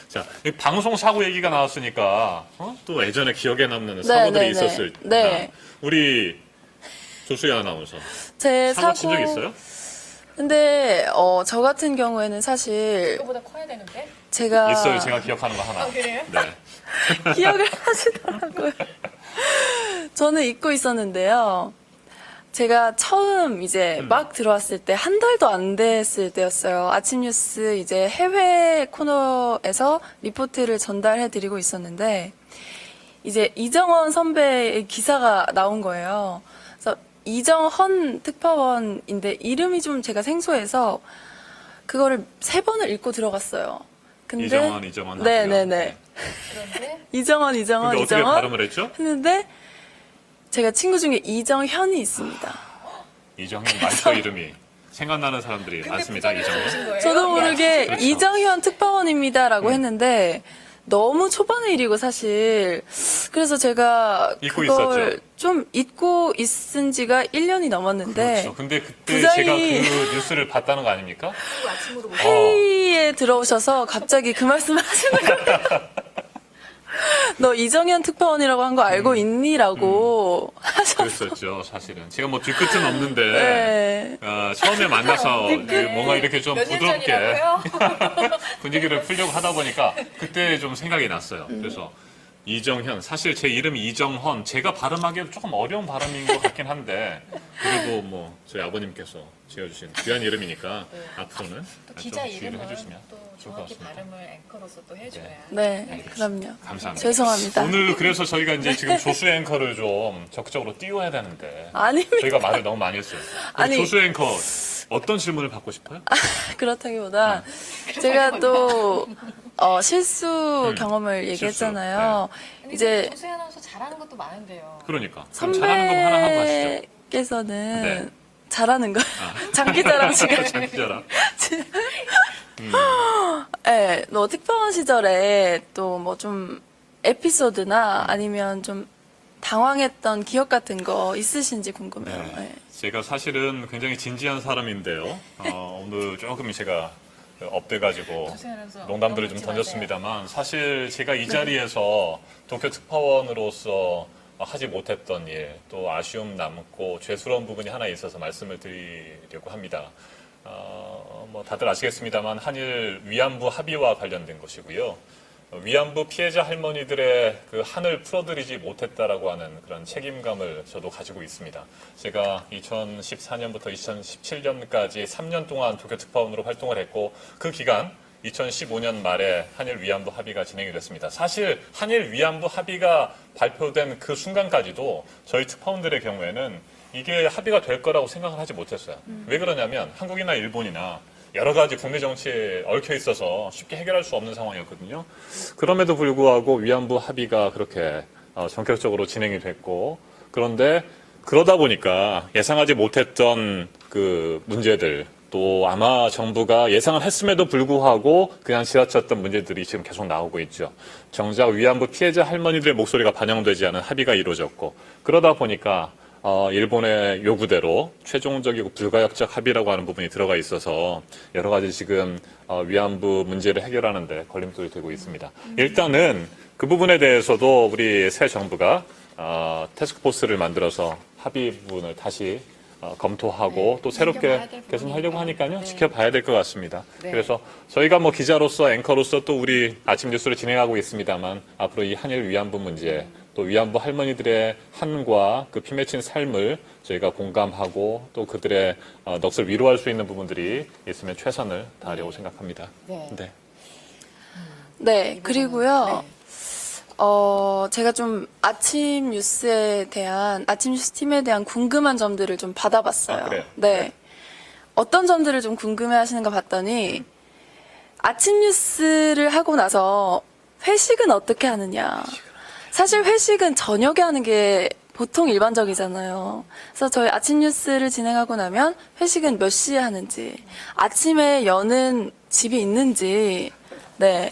자, 이 방송 사고 얘기가 나왔으니까 또 예전에 기억에 남는 사고들이 네, 있었을 때 네. 우리 조수혜 아나운서 제 사고 친 적 있어요? 근데 저 같은 경우에는 사실 이거보다 커야 되는데? 제가 있어요. 제가 기억하는 거 하나. 그래요? 네. 기억을 하시더라고요. 저는 잊고 있었는데요. 제가 처음 이제 막 들어왔을 때 한 달도 안 됐을 때였어요. 아침 뉴스 이제 해외 코너에서 리포트를 전달해 드리고 있었는데 이제 이정헌 선배의 기사가 나온 거예요. 그래서 이정헌 특파원인데 이름이 좀 제가 생소해서 그거를 3번을 읽고 들어갔어요. 근데 이정헌. 네네네. 이정헌 근데 어떻게 발음을 했죠? 했는데 제가 친구 중에 이정현이 있습니다. 이정현 말투 이름이 생각나는 사람들이 많습니다. 이정현. 저도 모르게 그렇죠. 이정현 특파원입니다라고 했는데 너무 초반의 일이고 사실 그래서 제가 잊고 그걸 있었죠. 좀 잊고 있은 지가 1년이 넘었는데 그렇죠. 근데 그때 부장이- 제가 그 뉴스를 봤다는 거 아닙니까? 회의에 들어오셔서 갑자기 그 말씀을 하시는 거예요. 너 이정현 특파원이라고 한 거 알고 있니?라고 하셔서 그랬었죠. 사실은 제가 뭐 뒤끝은 없는데 네. 처음에 만나서 뭔가 이렇게 좀 부드럽게 분위기를 풀려고 하다 보니까 그때 좀 생각이 났어요. 그래서 이정현, 사실 제 이름이 이정헌, 제가 발음하기에도 조금 어려운 발음인 것 같긴 한데 그래도 뭐 저희 아버님께서 지어주신 귀한 이름이니까 앞으로는 좀 주의를 해주시면 좋을 것 같습니다. 앵커로서 또 해줘야. 네, 그럼요. 감사합니다. 죄송합니다. 오늘 그래서 저희가 이제 지금 조수 앵커를 좀 적극적으로 띄워야 되는데 아닙니다. 저희가 말을 너무 많이 했어요. 우리 아니. 조수 앵커 어떤 질문을 받고 싶어요? 그렇다기보다 제가 또 실수 경험을 얘기했잖아요. 이제 조세 아나운서 잘하는 것도 많은데요. 그러니까 그럼 잘하는 거 하나 하고 가시죠. 선배께서는 네. 잘하는 거 장기자랑 시간. 장기자랑. 네, 뭐 특파원 시절에 또 뭐 좀 에피소드나 아니면 좀 당황했던 기억 같은 거 있으신지 궁금해요. 네. 네. 제가 사실은 굉장히 진지한 사람인데요. 오늘 조금 제가 업돼가지고 농담들을 좀 던졌습니다만 사실 제가 이 자리에서 도쿄 특파원으로서 하지 못했던 일, 또 아쉬움 남고 죄스러운 부분이 하나 있어서 말씀을 드리려고 합니다. 뭐 다들 아시겠습니다만 한일 위안부 합의와 관련된 것이고요. 위안부 피해자 할머니들의 그 한을 풀어드리지 못했다라고 하는 그런 책임감을 저도 가지고 있습니다. 제가 2014년부터 2017년까지 3년 동안 도쿄 특파원으로 활동을 했고 그 기간 2015년 말에 한일 위안부 합의가 진행이 됐습니다. 사실 한일 위안부 합의가 발표된 그 순간까지도 저희 특파원들의 경우에는 이게 합의가 될 거라고 생각을 하지 못했어요. 왜 그러냐면 한국이나 일본이나 여러 가지 국내 정치에 얽혀 있어서 쉽게 해결할 수 없는 상황이었거든요. 그럼에도 불구하고 위안부 합의가 그렇게 전격적으로 진행이 됐고 그런데 그러다 보니까 예상하지 못했던 그 문제들 또 아마 정부가 예상을 했음에도 불구하고 그냥 지나쳤던 문제들이 지금 계속 나오고 있죠. 정작 위안부 피해자 할머니들의 목소리가 반영되지 않은 합의가 이루어졌고 그러다 보니까 일본의 요구대로 최종적이고 불가역적 합의라고 하는 부분이 들어가 있어서 여러 가지 지금 위안부 문제를 해결하는 데 걸림돌이 되고 있습니다. 일단은 그 부분에 대해서도 우리 새 정부가 태스크포스를 만들어서 합의 부분을 다시 검토하고 또 새롭게 개선하려고 하니까요. 지켜봐야 될 것 같습니다. 그래서 저희가 뭐 기자로서 앵커로서 또 우리 아침 뉴스를 진행하고 있습니다만 앞으로 이 한일 위안부 문제 또 위안부 할머니들의 한과 그 피맺힌 삶을 저희가 공감하고 또 그들의 넋을 위로할 수 있는 부분들이 있으면 최선을 다하려고 생각합니다. 네. 네, 그리고요. 제가 좀 아침 뉴스 팀에 대한 궁금한 점들을 좀 받아봤어요. 그래요? 네. 어떤 점들을 좀 궁금해 하시는가 봤더니 아침 뉴스를 하고 나서 회식은 어떻게 하느냐. 사실 회식은 저녁에 하는 게 보통 일반적이잖아요. 그래서 저희 아침 뉴스를 진행하고 나면 회식은 몇 시에 하는지, 아침에 여는 집이 있는지, 네.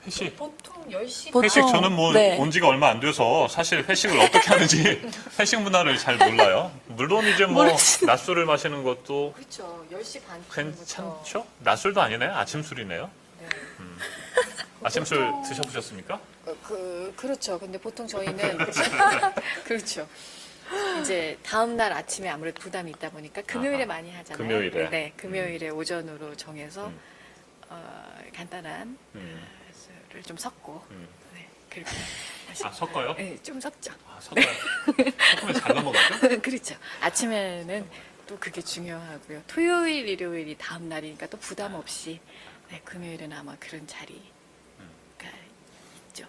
회식. 보통 10시 보통, 회식 저는 뭐 네. 온 지가 얼마 안 돼서 사실 회식을 어떻게 하는지 회식 문화를 잘 몰라요. 물론 이제 뭐 낮술을 마시는 것도 그렇죠. 10시 반 괜찮죠? 낮술도 아니네. 아침 술이네요. 아침 술 드셔보셨습니까? 그렇죠. 근데 보통 저희는 그렇죠. 이제 다음 날 아침에 아무래도 부담이 있다 보니까 금요일에 아하. 많이 하잖아요. 금요일에? 네, 금요일에 오전으로 정해서 간단한 술을 좀 섞고 네, 그렇게 아, 섞어요? 네, 좀 섞죠. 아, 섞어요? 섞으면 잘 넘어가죠? 그렇죠. 아침에는 또 그게 중요하고요. 토요일, 일요일이 다음 날이니까 또 부담 없이 네, 금요일은 아마 그런 자리가 있죠.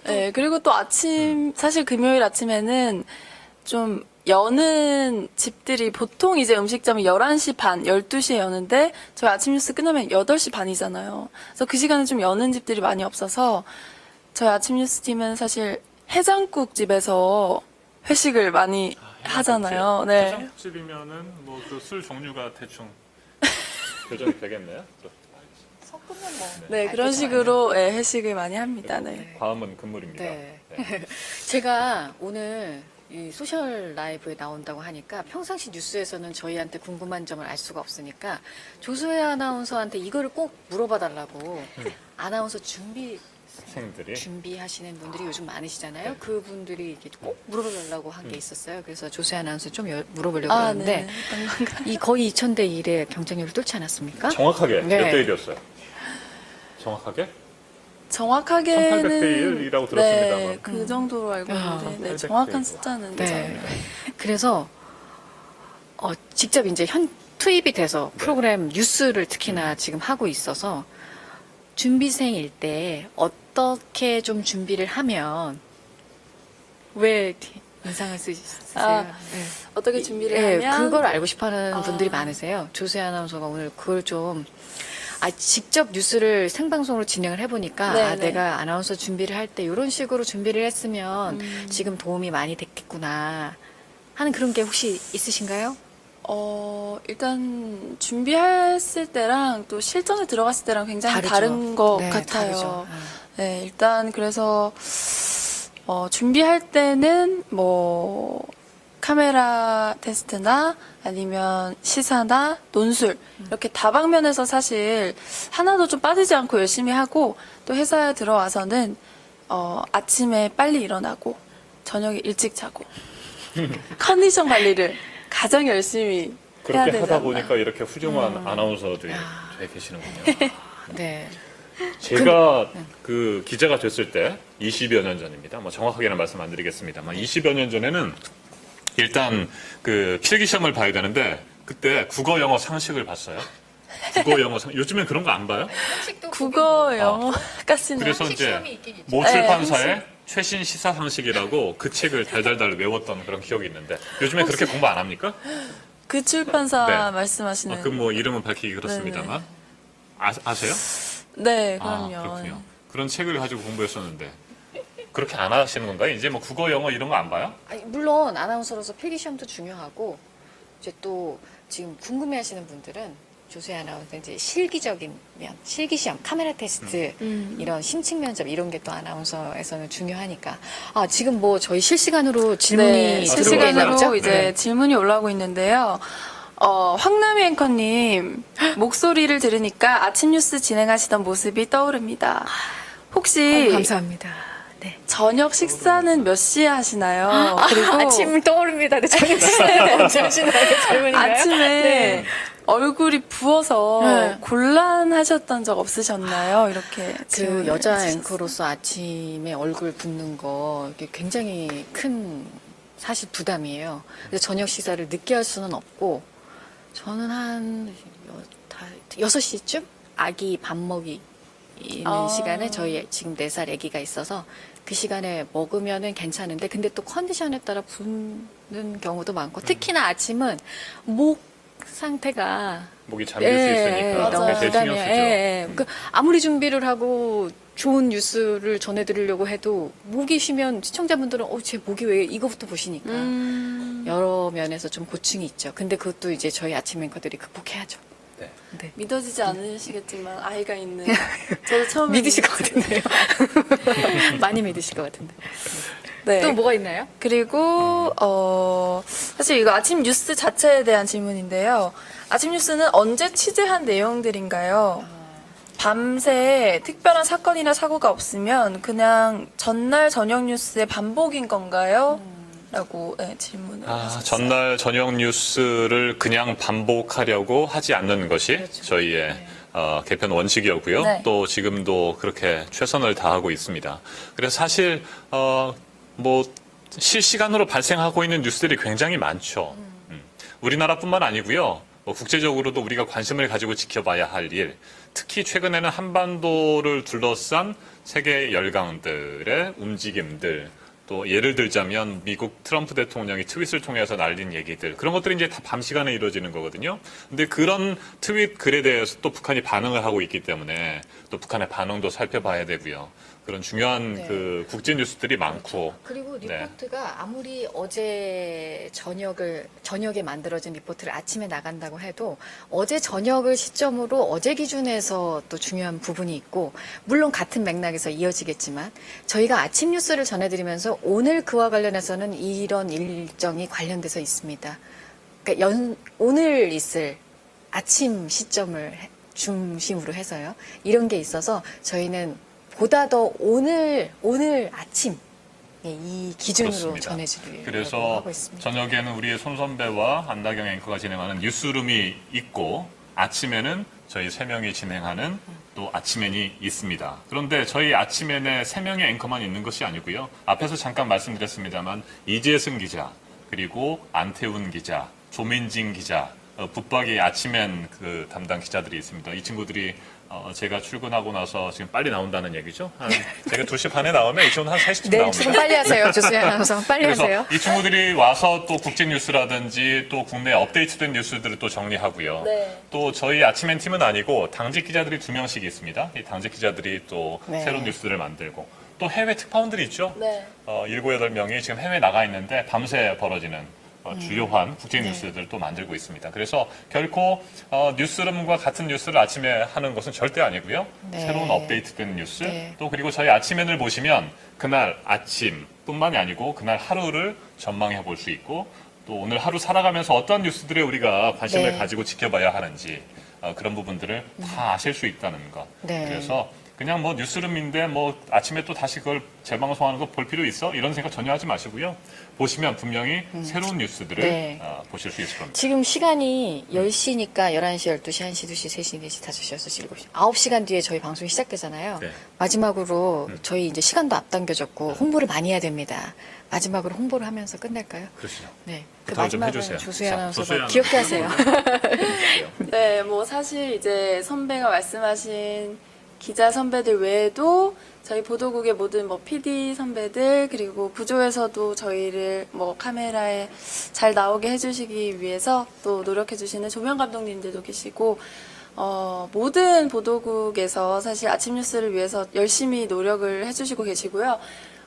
네. 네, 그리고 또 사실 금요일 아침에는 좀 여는 집들이 보통 이제 음식점이 11시 반, 12시에 여는데 저희 아침 뉴스 끝나면 8시 반이잖아요. 그래서 그 시간에 좀 여는 집들이 많이 없어서 저희 아침 뉴스 팀은 사실 해장국 집에서 회식을 많이 하잖아요. 네. 해장국집이면은 뭐 그 술 종류가 대충 교정이 되겠네요. 섞으면 뭐. 네, 그런 식으로 네, 회식을 많이 합니다. 네. 다음은 금물입니다. 네. 네. 제가 오늘 이 소셜 라이브에 나온다고 하니까 평상시 뉴스에서는 저희한테 궁금한 점을 알 수가 없으니까 조소혜 아나운서한테 이거를 꼭 물어봐 달라고 아나운서 준비하시는 분들이 요즘 많으시잖아요. 그분들이 이렇게 꼭 물어봐 달라고 한 게 있었어요. 그래서 조소혜 아나운서 좀 물어보려고 하는데 이 거의 2000대 1의 경쟁률을 뚫지 않았습니까? 정확하게 네. 몇 대 1이었어요? 정확하게? 정확하게는 1800대 1이라고 들었습니다만. 네, 그 정도로 알고 있는데 네, 1800대 정확한 1. 숫자는 네. 잘 그래서 직접 이제 투입이 돼서 프로그램 뉴스를 특히나 지금 하고 있어서 준비생일 때 어떻게 좀 준비를 하면 왜 인상을 쓰세요? 네. 어떻게 준비를 네, 하면 그걸 알고 싶어하는 분들이 많으세요. 조세 아나운서가 오늘 그걸 좀 직접 뉴스를 생방송으로 진행을 해보니까 네, 네. 내가 아나운서 준비를 할 때 이런 식으로 준비를 했으면 지금 도움이 많이 됐겠구나 하는 그런 게 혹시 있으신가요? 일단 준비했을 때랑 또 실전에 들어갔을 때랑 굉장히 다르죠. 다른 것 네, 같아요. 다르죠. 네, 일단 그래서 준비할 때는 뭐 카메라 테스트나 아니면 시사나 논술 이렇게 다방면에서 사실 하나도 좀 빠지지 않고 열심히 하고 또 회사에 들어와서는 아침에 빨리 일어나고 저녁에 일찍 자고 컨디션 관리를 가장 열심히 해야 그렇게 되지 하다 않나. 보니까 이렇게 훌륭한 아나운서들이 돼 계시는군요. 네. 제가 그 기자가 됐을 때 20여 년 전입니다. 뭐 정확하게는 말씀 안 드리겠습니다만 20여 년 전에는 일단 그 필기시험을 봐야 되는데 그때 국어 영어 상식을 봤어요. 국어 영어 요즘엔 그런 거 안 봐요? 국어 영어까지는 그래서 이제 있긴 있죠. 모 출판사의 최신 시사 상식이라고 그 책을 달달달 외웠던 그런 기억이 있는데 요즘에 그렇게 공부 안 합니까? 그 출판사 네. 말씀하시는 그 뭐 이름은 밝히기 그렇습니다만 아세요? 네, 아, 그럼요. 그렇군요. 그런 책을 가지고 공부했었는데 그렇게 안 하시는 건가요? 이제 뭐 국어 영어 이런 거 안 봐요? 물론 아나운서로서 필기시험도 중요하고 이제 또 지금 궁금해하시는 분들은 조세 아나운서 이제 실기적인 면, 실기시험, 카메라 테스트 이런 심층 면접 이런 게 또 아나운서에서는 중요하니까 지금 뭐 저희 실시간으로 질문이 네, 실시간으로 들어오고 이제 있죠? 질문이 올라오고 있는데요. 황남희 앵커님 목소리를 들으니까 아침 뉴스 진행하시던 모습이 떠오릅니다. 혹시 감사합니다. 네. 저녁 식사는 몇 시에 하시나요? 그리고 아침 떠오릅니다. 네, 저녁 시간에 언제 하시나요? 질문인가요? 아침에 네. 얼굴이 부어서 네. 곤란하셨던 적 없으셨나요? 이렇게 그 질문을 여자 해주셨어요. 앵커로서 아침에 얼굴 붓는 거 이게 굉장히 큰 사실 부담이에요. 그래서 저녁 식사를 늦게 할 수는 없고 저는 한 6시쯤 아기 밥 먹이는 시간에 저희 지금 4살 아기가 있어서 그 시간에 먹으면은 괜찮은데 근데 또 컨디션에 따라 붓는 경우도 많고 특히나 아침은 목 상태가 목이 잠길 수 있으니까 너무 그게 제일 신경 부담이에요. 쓰죠. 그 아무리 준비를 하고 좋은 뉴스를 전해드리려고 해도 목이 쉬면 시청자분들은 제 목이 왜 이거부터 보시니까 여러 면에서 좀 고충이 있죠. 근데 그것도 이제 저희 아침 앵커들이 극복해야죠. 네. 믿어지지 않으시겠지만 아이가 있는 저도 처음에 믿으실 것 같은데요. 많이 믿으실 것 같은데. 네. 또 뭐가 있나요? 그리고 사실 이거 아침 뉴스 자체에 대한 질문인데요. 아침 뉴스는 언제 취재한 내용들인가요? 밤새 특별한 사건이나 사고가 없으면 그냥 전날 저녁 뉴스의 반복인 건가요? 라고 질문을 아, 하셨어요. 전날 저녁 뉴스를 그냥 반복하려고 하지 않는 것이 저희의 개편 원칙이었고요. 네. 또 지금도 그렇게 최선을 다하고 있습니다. 그래서 사실 뭐 실시간으로 발생하고 있는 뉴스들이 굉장히 많죠. 우리나라뿐만 아니고요. 뭐 국제적으로도 우리가 관심을 가지고 지켜봐야 할 일, 특히 최근에는 한반도를 둘러싼 세계 열강들의 움직임들, 또 예를 들자면 미국 트럼프 대통령이 트윗을 통해서 날린 얘기들, 그런 것들이 이제 다 밤 시간에 이루어지는 거거든요. 근데 그런 트윗 글에 대해서 또 북한이 반응을 하고 있기 때문에 또 북한의 반응도 살펴봐야 되고요. 그런 중요한 네. 그 국제 뉴스들이 많고. 그리고 네. 리포트가 아무리 어제 저녁에 만들어진 리포트를 아침에 나간다고 해도 어제 저녁을 시점으로 어제 기준에서 또 중요한 부분이 있고, 물론 같은 맥락에서 이어지겠지만 저희가 아침 뉴스를 전해드리면서 오늘 그와 관련해서는 이런 일정이 관련돼서 있습니다. 그러니까 오늘 있을 아침 시점을 중심으로 해서요. 이런 게 있어서 저희는 보다 더 오늘 아침 이 기준으로 그렇습니다. 전해드리려고 그래서 하고 있습니다. 저녁에는 우리의 손 선배와 안다경 앵커가 진행하는 뉴스룸이 있고, 아침에는 저희 3명이 진행하는 또 아침엔이 있습니다. 그런데 저희 아침엔에 3명의 앵커만 있는 것이 아니고요. 앞에서 잠깐 말씀드렸습니다만 이재승 기자, 그리고 안태훈 기자, 조민진 기자, 붙박이 아침엔 그 담당 기자들이 있습니다. 이 친구들이 제가 출근하고 나서 지금 빨리 나온다는 얘기죠. 제가 2시 반에 나오면 이 친구는 한 3시쯤 네, 나옵니다. 조금 빨리 하세요. 조수연 아나운서 빨리 그래서 하세요. 이 친구들이 와서 또 국제 뉴스라든지 또 국내 업데이트된 뉴스들을 또 정리하고요. 네. 또 저희 아침엔 팀은 아니고 당직 기자들이 2명씩 있습니다. 이 당직 기자들이 또 네. 새로운 뉴스들을 만들고, 또 해외 특파원들이 있죠. 네. 7, 8명이 지금 해외 나가 있는데 밤새 벌어지는 주요한 국제 뉴스들을 또 만들고 있습니다. 그래서 결코 뉴스룸과 같은 뉴스를 아침에 하는 것은 절대 아니고요. 네. 새로운 업데이트된 뉴스, 네. 또 그리고 저희 아침엔을 보시면 그날 아침뿐만이 아니고 그날 하루를 전망해 볼 수 있고, 또 오늘 하루 살아가면서 어떤 뉴스들에 우리가 관심을 네. 가지고 지켜봐야 하는지 그런 부분들을 다 아실 수 있다는 것. 네. 그래서 그냥 뭐 뉴스룸인데 뭐 아침에 또 다시 그걸 재방송하는 거 볼 필요 있어? 이런 생각 전혀 하지 마시고요. 보시면 분명히 새로운 뉴스들을 네. 보실 수 있을 겁니다. 지금 시간이 10시니까 11시, 12시, 1시, 2시, 3시, 4시, 5시, 6시, 7시. 9시간 뒤에 저희 방송이 시작되잖아요. 네. 마지막으로 저희 이제 시간도 앞당겨졌고 홍보를 많이 해야 됩니다. 마지막으로 홍보를 하면서 끝낼까요? 그러시죠. 네. 그 부탁을 좀 마지막은 해주세요. 조수연 자, 아나운서가 조수연 귀엽게 하세요. 네, 뭐 사실 이제 선배가 말씀하신 기자 선배들 외에도 저희 보도국의 모든 뭐 PD 선배들, 그리고 부조에서도 저희를 뭐 카메라에 잘 나오게 해주시기 위해서 또 노력해주시는 조명 감독님들도 계시고, 모든 보도국에서 사실 아침 뉴스를 위해서 열심히 노력을 해주시고 계시고요.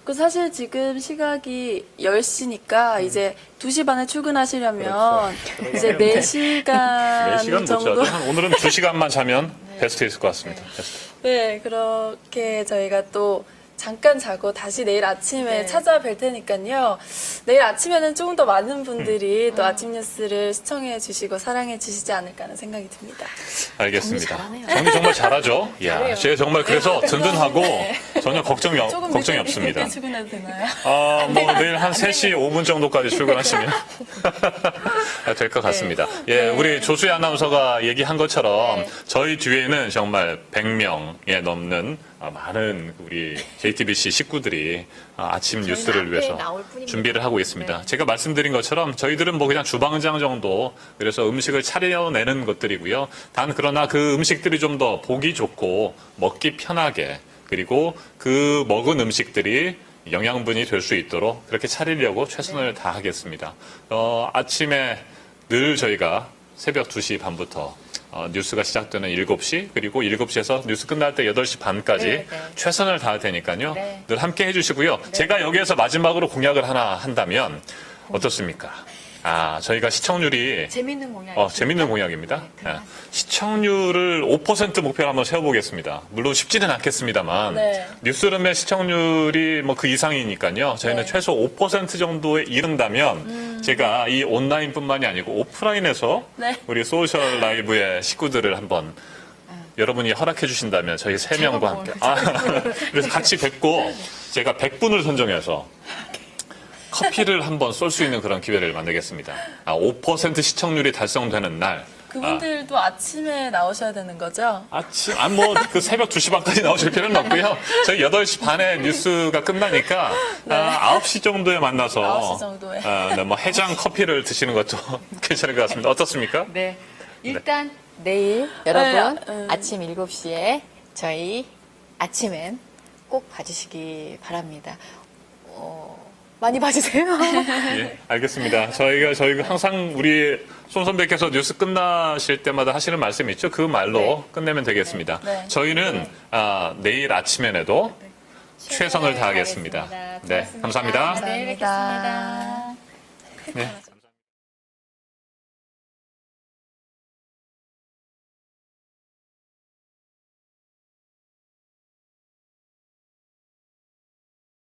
그 사실 지금 시각이 10시니까 이제 2시 반에 출근하시려면 이제 4시간 4시간 정도. 못 자죠. 오늘은 2시간만 자면 베스트일 것 같습니다. 베스트. 네, 그렇게 저희가 또 잠깐 자고 다시 내일 아침에 찾아뵐 테니까요. 내일 아침에는 조금 더 많은 분들이 또 아침 뉴스를 시청해 주시고 사랑해 주시지 않을까 하는 생각이 듭니다. 알겠습니다. 잘하네요. 정리 정말 잘하죠. 야, 제가 정말 그래서 든든하고 전혀 걱정이 늦게 없습니다. 출근해도 되나요? 뭐 내일 한 3시 5분 정도까지 출근하시면 될 것 같습니다. 예, 우리 조수희 아나운서가 얘기한 것처럼 저희 뒤에는 정말 100명에 넘는 많은 우리 JTBC 식구들이 아침 뉴스를 앞에 위해서 나올 뿐입니다. 준비를 하고 있습니다. 네. 제가 말씀드린 것처럼 저희들은 뭐 그냥 주방장 정도, 그래서 음식을 차려내는 것들이고요. 단 그러나 그 음식들이 좀 더 보기 좋고 먹기 편하게, 그리고 그 먹은 음식들이 영양분이 될 수 있도록 그렇게 차리려고 최선을 다하겠습니다. 아침에 늘 저희가 새벽 2시 반부터 뉴스가 시작되는 7시, 그리고 7시에서 뉴스 끝날 때 8시 반까지 네. 최선을 다할 테니까요. 네. 늘 함께 해주시고요. 제가 여기에서 마지막으로 공약을 하나 한다면 어떻습니까? 저희가 시청률이 재밌는 공약. 재밌는 공약입니다. 네, 그럼 시청률을 5% 목표로 한번 세워보겠습니다. 물론 쉽지는 않겠습니다만 네. 뉴스룸의 시청률이 뭐 그 이상이니까요. 저희는 네. 최소 5% 정도에 이른다면 제가 이 온라인뿐만이 아니고 오프라인에서 네. 우리 소셜 라이브의 식구들을 한번 여러분이 허락해 주신다면 저희 3명과 함께 그래서 같이 뵙고 제가 100분을 선정해서 커피를 한번 쏠 수 있는 그런 기회를 만들겠습니다. 5% 시청률이 달성되는 날. 그분들도 아침에 나오셔야 되는 거죠? 그 새벽 2시 반까지 나오실 필요는 없고요. 저희 8시 반에 뉴스가 끝나니까 9시 정도에 만나서 9시 정도에. 뭐 해장 커피를 드시는 것도 괜찮을 것 같습니다. 어떻습니까? 네. 일단 내일 여러분 네, 아침 7시에 저희 아침엔 꼭 봐주시기 바랍니다. 많이 봐주세요. 예, 알겠습니다. 저희가 항상 우리 손 선배께서 뉴스 끝나실 때마다 하시는 말씀이 있죠. 그 말로 끝내면 되겠습니다. 네. 저희는 내일 아침에도 최선을 다하겠습니다. 네, 감사합니다. 내일 뵙겠습니다. 네.